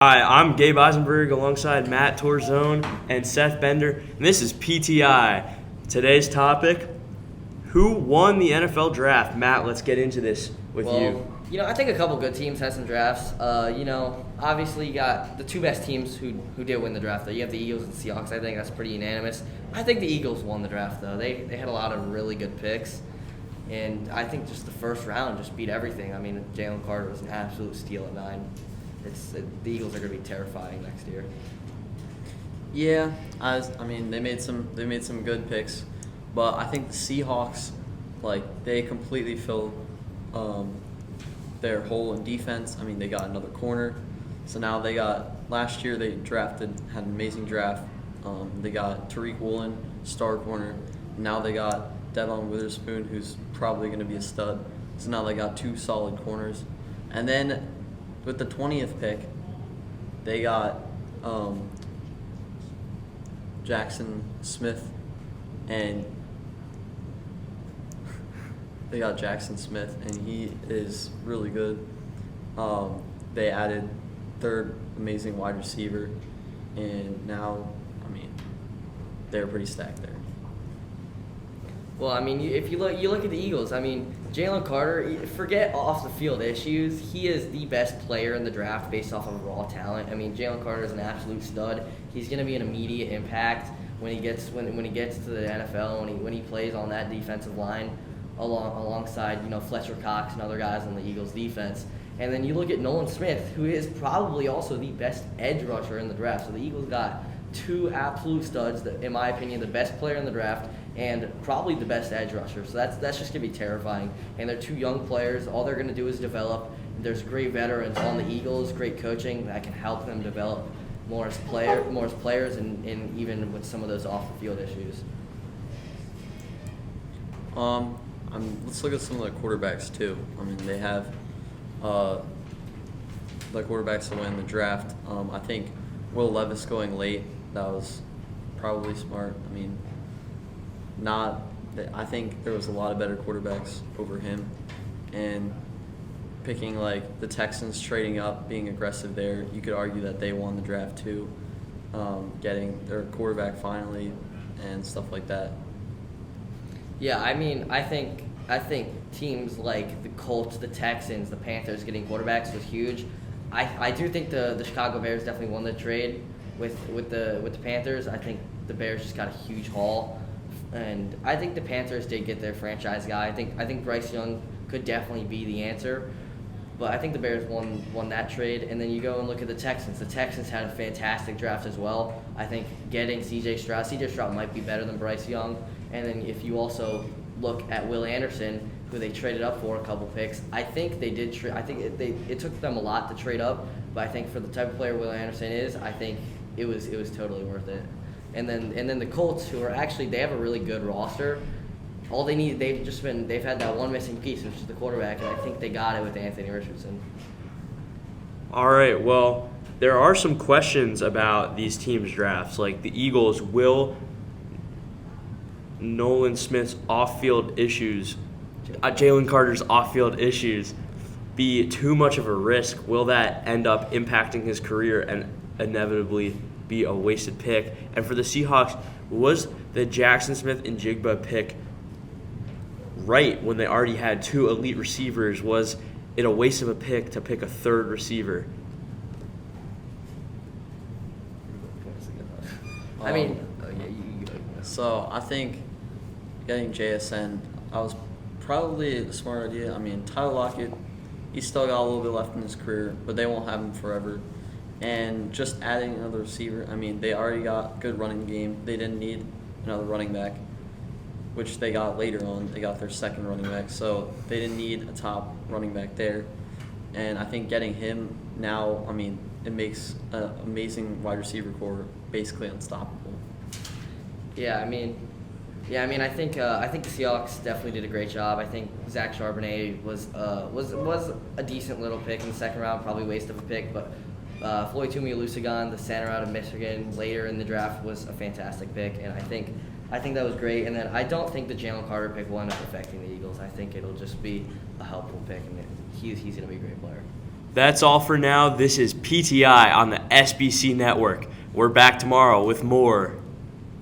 Hi, I'm Gabe Eisenberg alongside Matt Torzone and Seth Bender, and this is PTI. Today's topic, who won the NFL draft? Matt, let's get into this with you. I think a couple good teams had some drafts. Obviously you got the two best teams who did win the draft, though. You have the Eagles and the Seahawks. I think that's pretty unanimous. I think the Eagles won the draft, though. They had a lot of really good picks, and I think just the first round just beat everything. I mean, Jalen Carter was an absolute steal at 9. The Eagles are going to be terrifying next year. Yeah, they made some good picks, but I think the Seahawks, they completely filled their hole in defense. I mean, they got another corner, so now last year they had an amazing draft. They got Tariq Woolen, star corner. Now they got Devon Witherspoon, who's probably going to be a stud. So now they got two solid corners, and then with the 20th pick, they got Jackson Smith, and he is really good. They added third amazing wide receiver, and now, they're pretty stacked there. Well, if you look at the Eagles, Jalen Carter, forget off the field issues. He is the best player in the draft based off of raw talent. Jalen Carter is an absolute stud. He's going to be an immediate impact when he gets to the NFL, when he plays on that defensive line alongside Fletcher Cox and other guys on the Eagles defense. And then you look at Nolan Smith, who is probably also the best edge rusher in the draft. So the Eagles got two absolute studs, that, in my opinion, the best player in the draft and probably the best edge rusher. So that's just going to be terrifying. And they're two young players. All they're going to do is develop. There's great veterans on the Eagles, great coaching that can help them develop more as players, and even with some of those off-the-field issues. Let's look at some of the quarterbacks, too. They have the quarterbacks that win the draft. I think Will Levis going late, that was probably smart. I think there was a lot of better quarterbacks over him, and picking the Texans trading up, being aggressive there, you could argue that they won the draft too, getting their quarterback finally and stuff like that. Yeah, I think teams like the Colts, the Texans, the Panthers getting quarterbacks was huge. I do think the Chicago Bears definitely won the trade with the Panthers. I think the Bears just got a huge haul, and I think the Panthers did get their franchise guy. I think Bryce Young could definitely be the answer, but I think the Bears won that trade. And then you go and look at the Texans. The Texans had a fantastic draft as well. I think getting C.J. Stroud might be better than Bryce Young. And then if you also look at Will Anderson, who they traded up for a couple picks, I think they did. I think it took them a lot to trade up, but I think for the type of player Will Anderson is, I think it was totally worth it. And then the Colts, who are actually, they have a really good roster. All they need, they've had that one missing piece, which is the quarterback, and I think they got it with Anthony Richardson. All right, well, there are some questions about these teams' drafts. Like the Eagles, will Nolan Smith's off-field issues, Jalen Carter's off-field issues, be too much of a risk? Will that end up impacting his career and inevitably be a wasted pick? And for the Seahawks, was the Jackson Smith and Jigba pick right when they already had two elite receivers? Was it a waste of a pick to pick a third receiver? So I think getting JSN, was probably a smart idea. Tyler Lockett, he's still got a little bit left in his career, but they won't have him forever. And just adding another receiver, they already got good running game. They didn't need another running back, which they got later on. They got their second running back, so they didn't need a top running back there. And I think getting him now, it makes an amazing wide receiver core basically unstoppable. I think the Seahawks definitely did a great job. I think Zach Charbonnet was a decent little pick in the second round, probably a waste of a pick, but Floyd Tuialusagan, the center out of Michigan, later in the draft was a fantastic pick, and I think that was great. And then I don't think the Jalen Carter pick will end up affecting the Eagles. I think it'll just be a helpful pick, and he's going to be a great player. That's all for now. This is PTI on the SBC Network. We're back tomorrow with more.